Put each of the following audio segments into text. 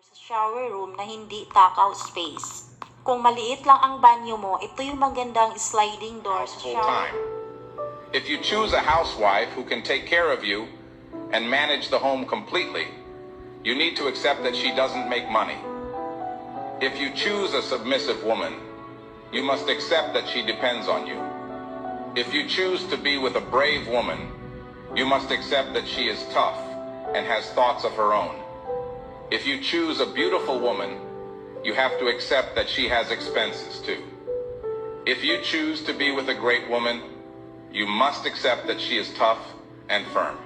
Sa shower room na hindi takaw space. Kung maliit lang ang banyo mo, ito yung magandang sliding door sa full shower. time. If you choose a housewife who can take care of you and manage the home completely, you need to accept that she doesn't make money. If you choose a submissive woman, you must accept that she depends on you. If you choose to be with a brave woman, you must accept that she is tough and has thoughts of her own. If you choose a beautiful woman, you have to accept that she has expenses too. If you choose to be with a great woman, you must accept that she is tough and firm.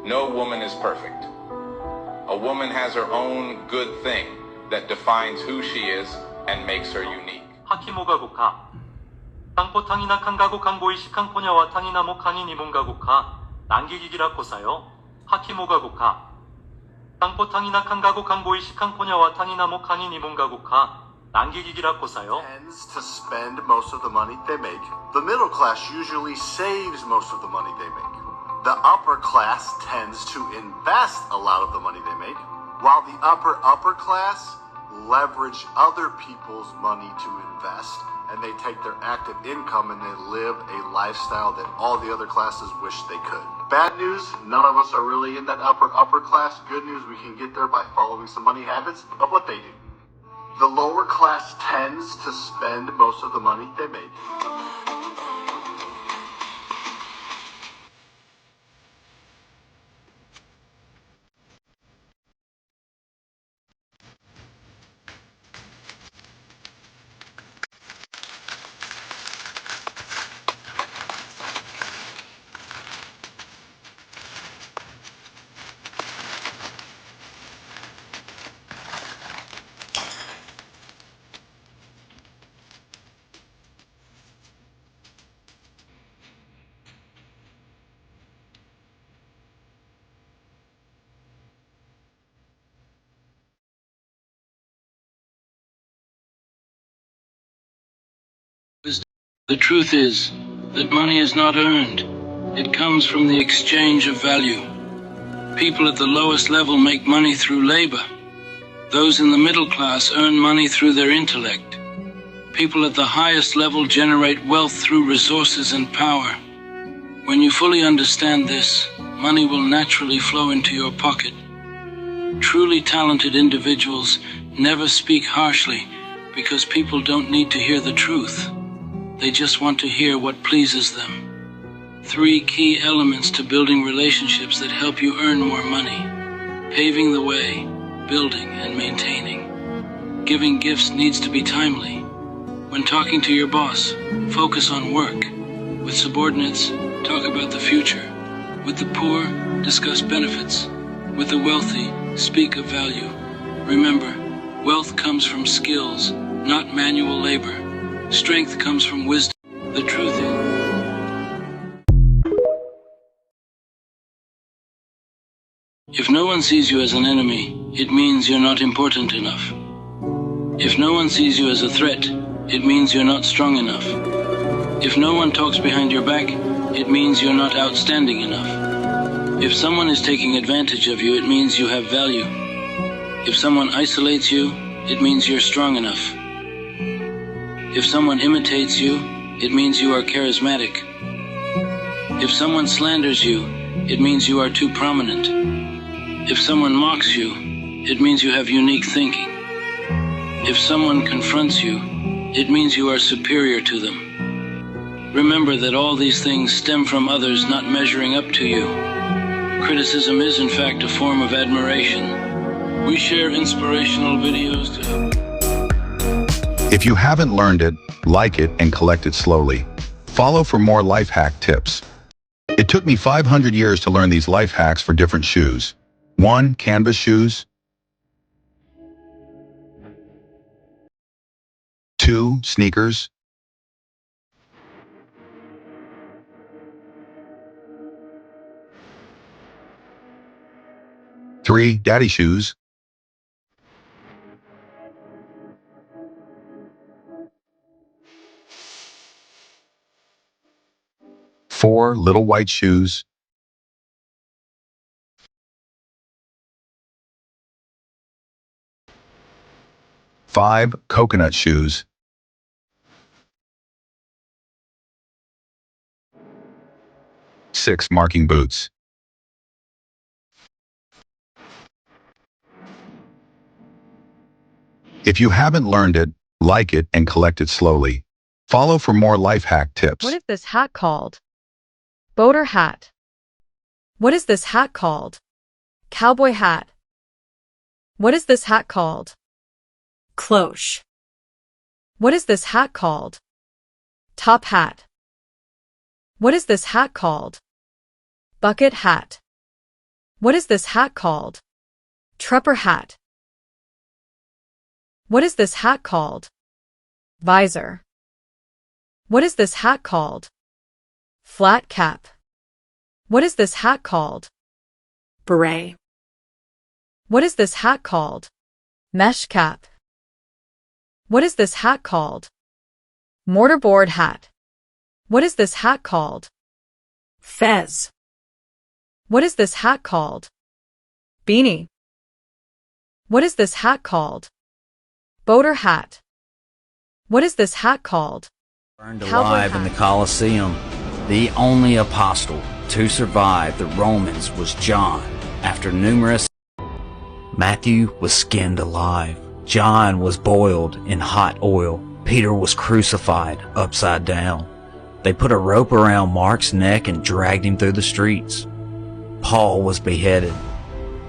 No woman is perfect. A woman has her own good thing that defines who she is and makes her unique. はきもがごか。땅포탕이나 칸가고 칸보이시 칸포냐와 탕이나 모 칸이 니몬가고 카. 난기기기라 코사요. 하키모가 고카. 땅포 탕이나 칸가고 칸보이시 칸포냐와 탕이나 모 칸이 니몬가고 카. 난기기기라 코사요. Tends to spend most of the money they make. The middle class usually saves most of the money they make. The upper class tends to invest a lot of the money they make, while the upper class leverage other people's money to invest, and they take their active income and they live a lifestyle that all the other classes wish they could. Bad news, none of us are really in that upper class. Good news, we can get there by following some money habits of what they do. The lower class tends to spend most of the money they make. The truth is that money is not earned. It comes from the exchange of value. People at the lowest level make money through labor. Those in the middle class earn money through their intellect. People at the highest level generate wealth through resources and power. When you fully understand this, money will naturally flow into your pocket. Truly talented individuals never speak harshly because people don't need to hear the truth. They just want to hear what pleases them. 3 key elements to building relationships that help you earn more money: paving the way, building, and maintaining. Giving gifts needs to be timely. When talking to your boss, focus on work. With subordinates, talk about the future. With the poor, discuss benefits. With the wealthy, speak of value. Remember, wealth comes from skills, not manual labor. Strength comes from wisdom. The truth is, if no one sees you as an enemy, it means you're not important enough. If no one sees you as a threat, it means you're not strong enough. If no one talks behind your back, it means you're not outstanding enough. If someone is taking advantage of you, it means you have value. If someone isolates you, it means you're strong enough. If someone imitates you, it means you are charismatic. If someone slanders you, it means you are too prominent. If someone mocks you, it means you have unique thinking. If someone confronts you, it means you are superior to them. Remember that all these things stem from others not measuring up to you. Criticism is in fact a form of admiration. We share inspirational videos to help. If you haven't learned it, like it and collect it slowly. Follow for more life hack tips. It took me 500 years to learn these life hacks for different shoes. 1. Canvas shoes. 2. Sneakers. 3. Daddy shoes. 4. Little white shoes. 5. Coconut shoes. 6. Marking boots. If you haven't learned it, like it and collect it slowly. Follow for more life hack tips. What is this hat called? Boater hat. What is this hat called? Cowboy hat. What is this hat called? Cloche. What is this hat called? Top hat. What is this hat called? Bucket hat. What is this hat called? Trapper hat. What is this hat called? Visor. What is this hat called? Flat cap. What is this hat called? Beret. What is this hat called? Mesh cap. What is this hat called? Mortarboard hat. What is this hat called? Fez. What is this hat called? Beanie. What is this hat called? Boater hat. What is this hat called? Burned Cowboy alive in hat. the Colosseum. The only apostle to survive the Romans was John. After numerous, Matthew was skinned alive. John was boiled in hot oil. Peter was crucified upside down. They put a rope around Mark's neck and dragged him through the streets. Paul was beheaded.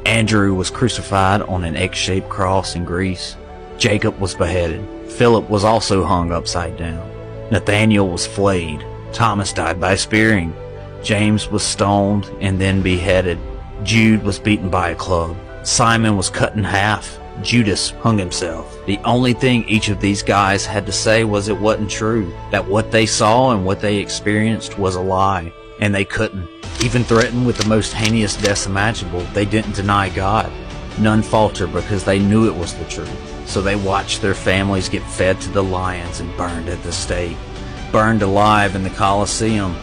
Andrew was crucified on an egg-shaped cross in Greece. Jacob was beheaded. Philip was also hung upside down. Nathaniel was flayed. Thomas died by spearing. James was stoned and then beheaded. Jude was beaten by a club. Simon was cut in half. Judas hung himself. The only thing each of these guys had to say was it wasn't true, that what they saw and what they experienced was a lie, and they couldn't. Even threatened with the most heinous deaths imaginable, they didn't deny God. None faltered because they knew it was the truth. So they watched their families get fed to the lions and burned at the stake. Burned alive in the Colosseum.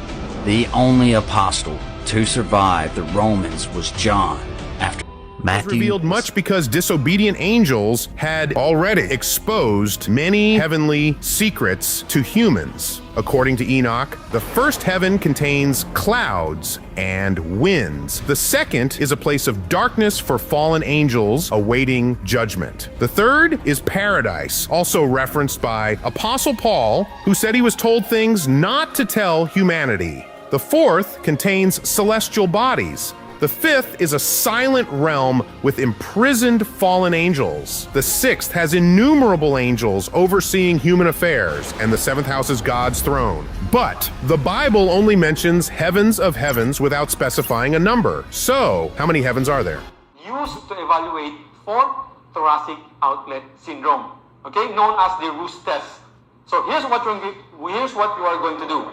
The only apostle to survive the Romans was John. After Matthew revealed much because disobedient angels had already exposed many heavenly secrets to humans. According to Enoch, the first heaven contains clouds and winds. The second is a place of darkness for fallen angels awaiting judgment. The third is paradise, also referenced by Apostle Paul, who said he was told things not to tell humanity. The fourth contains celestial bodies. The fifth is a silent realm with imprisoned fallen angels. The sixth has innumerable angels overseeing human affairs, and the seventh house is God's throne. But the Bible only mentions heavens of heavens without specifying a number. So, how many heavens are there? Used to evaluate for thoracic outlet syndrome, okay, known as the Roos test. So here's what you are going to do.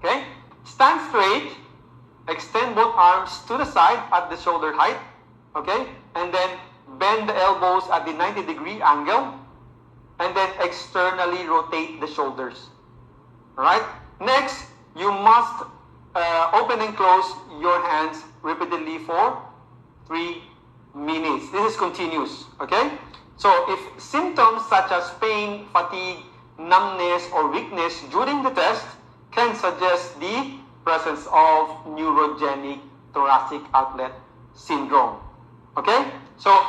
Okay, stand straight. Extend both arms to the side at the shoulder height, okay? And then bend the elbows at the 90-degree angle, and then externally rotate the shoulders, all right? Next, you must open and close your hands repeatedly for 3 minutes. This is continuous, okay? So if symptoms such as pain, fatigue, numbness, or weakness during the test can suggest the presence of neurogenic thoracic outlet syndrome. Okay? So,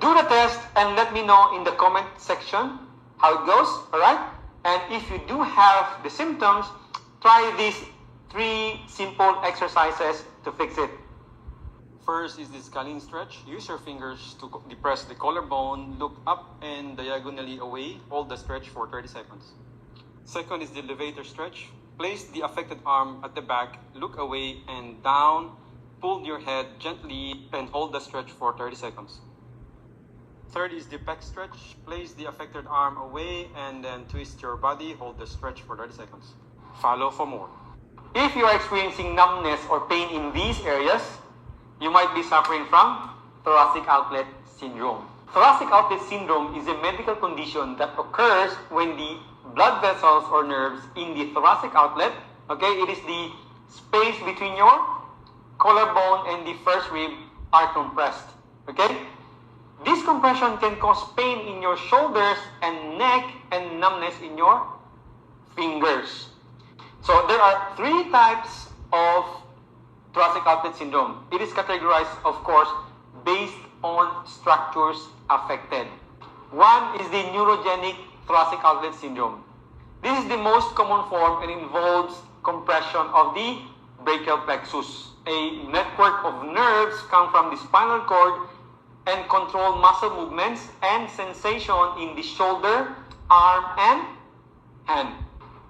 do the test and let me know in the comment section how it goes, alright? And if you do have the symptoms, try these 3 simple exercises to fix it. First is the scalene stretch. Use your fingers to depress the collarbone, look up and diagonally away. Hold the stretch for 30 seconds. Second is the elevator stretch. Place the affected arm at the back, look away and down, pull your head gently and hold the stretch for 30 seconds. Third is the pec stretch. Place the affected arm away and then twist your body, hold the stretch for 30 seconds. Follow for more. If you are experiencing numbness or pain in these areas, you might be suffering from thoracic outlet syndrome. Thoracic outlet syndrome is a medical condition that occurs when the blood vessels or nerves in the thoracic outlet, okay, it is the space between your collarbone and the first rib are compressed, okay? This compression can cause pain in your shoulders and neck and numbness in your fingers. So there are 3 types of thoracic outlet syndrome. It is categorized, of course, based on structures affected. One is the neurogenic thoracic outlet syndrome. This is the most common form and involves compression of the brachial plexus. A network of nerves come from the spinal cord and control muscle movements and sensation in the shoulder, arm, and hand.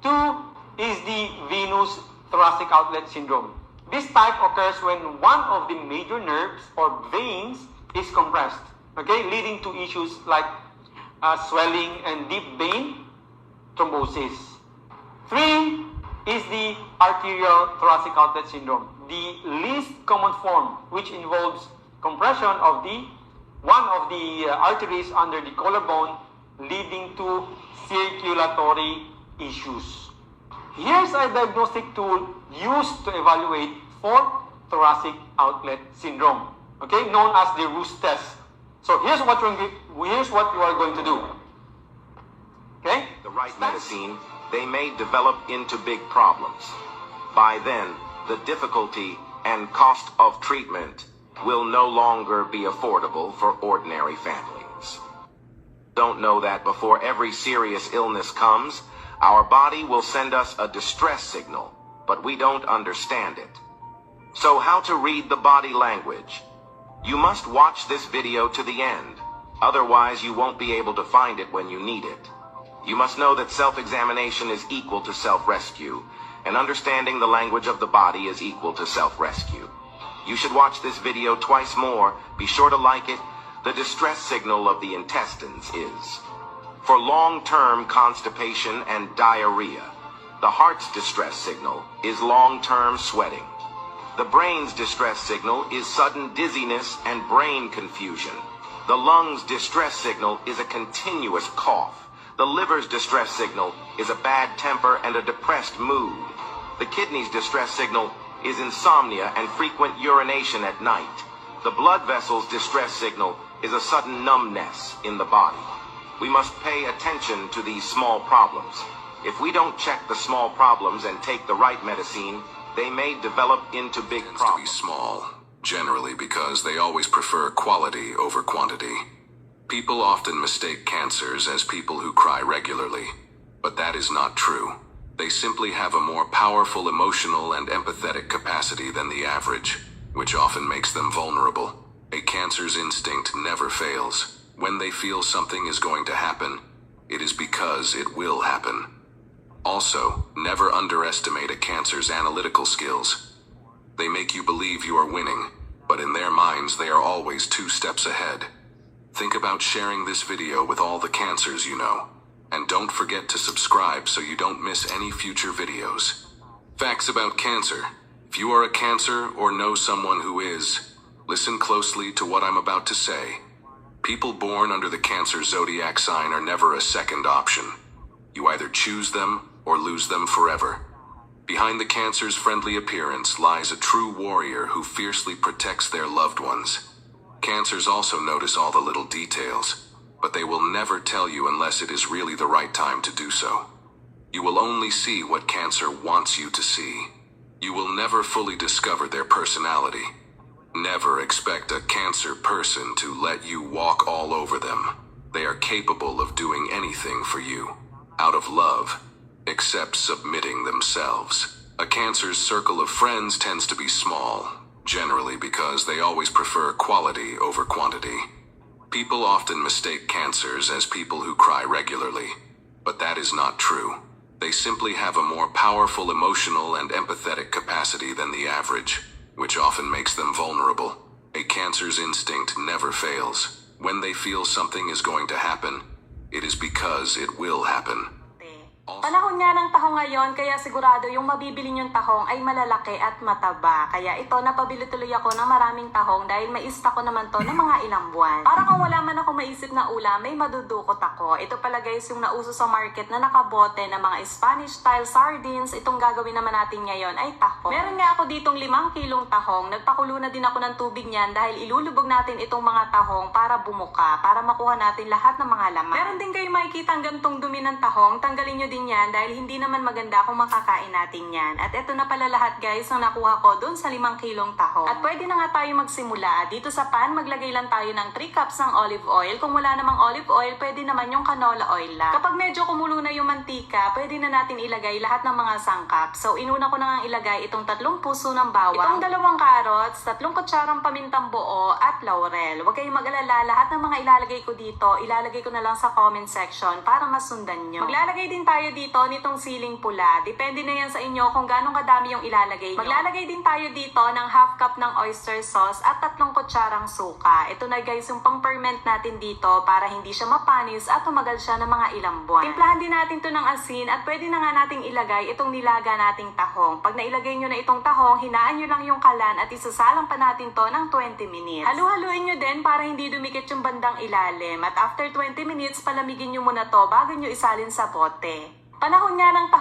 2 is the venous thoracic outlet syndrome. This type occurs when one of the major nerves or veins is compressed, leading to issues like swelling and deep vein thrombosis. 3 is the arterial thoracic outlet syndrome, the least common form, which involves compression of one of the arteries under the collarbone, leading to circulatory issues. Here's a diagnostic tool used to evaluate for thoracic outlet syndrome, known as the Roos test. So here's what you are going to do. The right medicine, they may develop into big problems. By then, the difficulty and cost of treatment will no longer be affordable for ordinary families. Don't know that before every serious illness comes, our body will send us a distress signal, but we don't understand it. So how to read the body language? You must watch this video to the end. Otherwise, you won't be able to find it when you need it. You must know that self-examination is equal to self-rescue, and understanding the language of the body is equal to self-rescue. You should watch this video twice more. Be sure to like it. The distress signal of the intestines is for long-term constipation and diarrhea. The heart's distress signal is long-term sweating. The brain's distress signal is sudden dizziness and brain confusion. The lung's distress signal is a continuous cough. The liver's distress signal is a bad temper and a depressed mood. The kidney's distress signal is insomnia and frequent urination at night. The blood vessel's distress signal is a sudden numbness in the body. We must pay attention to these small problems. If we don't check the small problems and take the right medicine, they may develop into big problems. To be small, generally because they always prefer quality over quantity. People often mistake cancers as people who cry regularly, but that is not true. They simply have a more powerful emotional and empathetic capacity than the average, which often makes them vulnerable. A cancer's instinct never fails. When they feel something is going to happen, it is because it will happen. Also, never underestimate a cancer's analytical skills. They make you believe you are winning, but in their minds they are always 2 steps ahead. Think about sharing this video with all the cancers you know. And don't forget to subscribe so you don't miss any future videos. Facts about cancer. If you are a cancer or know someone who is, listen closely to what I'm about to say. People born under the Cancer zodiac sign are never a second option. You either choose them or lose them forever. Behind the Cancer's friendly appearance lies a true warrior who fiercely protects their loved ones. Cancers also notice all the little details, but they will never tell you unless it is really the right time to do so. You will only see what Cancer wants you to see. You will never fully discover their personality. Never expect a Cancer person to let you walk all over them. They are capable of doing anything for you, out of love, except submitting themselves. A Cancer's circle of friends tends to be small, generally because they always prefer quality over quantity. People often mistake cancers as people who cry regularly, but that is not true. They simply have a more powerful emotional and empathetic capacity than the average, which often makes them vulnerable. A cancer's instinct never fails. When they feel something is going to happen, it is because it will happen. Panahon nga ng tahong ngayon, kaya sigurado yung mabibili nyong tahong ay malalaki at mataba. Kaya ito, napabili tuloy ako ng maraming tahong dahil may stock ko naman to ng mga ilang buwan. Para kung wala man ako maisip na ulam, may madudukot ako. Ito pala guys yung nauso sa market na nakabote ng mga Spanish style sardines. Itong gagawin naman natin ngayon ay tahong. Meron nga ako ditong 5 kilong tahong. Nagpakulo na din ako ng tubig niyan dahil ilulubog natin itong mga tahong para bumuka, para makuha natin lahat ng mga laman. Meron din kayo makikita ang gantong dumi ng tahong. Tanggalin nyo din yan dahil hindi naman maganda kung makakain natin yan. At ito na pala lahat guys ang nakuha ko dun sa 5 kilong tahong. At pwede na nga tayo magsimula. Dito sa pan, maglagay lang tayo ng 3 cups ng olive oil. Kung wala namang olive oil, pwede naman yung canola oil lang. Kapag medyo kumulo na yung mantika, pwede na natin ilagay lahat ng mga sangkap. So inuna ko na nga ilagay itong 3 puso ng bawang, itong 2 carrots, 3 kutsarang pamintang buo at laurel. Huwag kayong mag-alala, lahat ng mga ilalagay ko dito, ilalagay ko na lang sa comment section para masundan nyo. Maglalagay din tayo dito nitong siling pula. Depende na yan sa inyo kung gano'ng kadami yung ilalagay nyo. Maglalagay din tayo dito ng half cup ng oyster sauce at 3 kutsarang suka. Ito na guys yung pang-ferment natin dito para hindi siya mapanis at tumagal siya ng mga ilang buwan. Timplahan din natin to ng asin at pwede na nga nating ilagay itong nilaga nating tahong. Pag nailagay nyo na itong tahong, hinaan nyo lang yung kalan at isasalang pa natin to ng 20 minutes. Halu-haluin nyo din para hindi dumikit yung bandang ilalim. At after 20 minutes, palamigin nyo muna to bago nyo isalin sa bote. Panahon nga ng tahong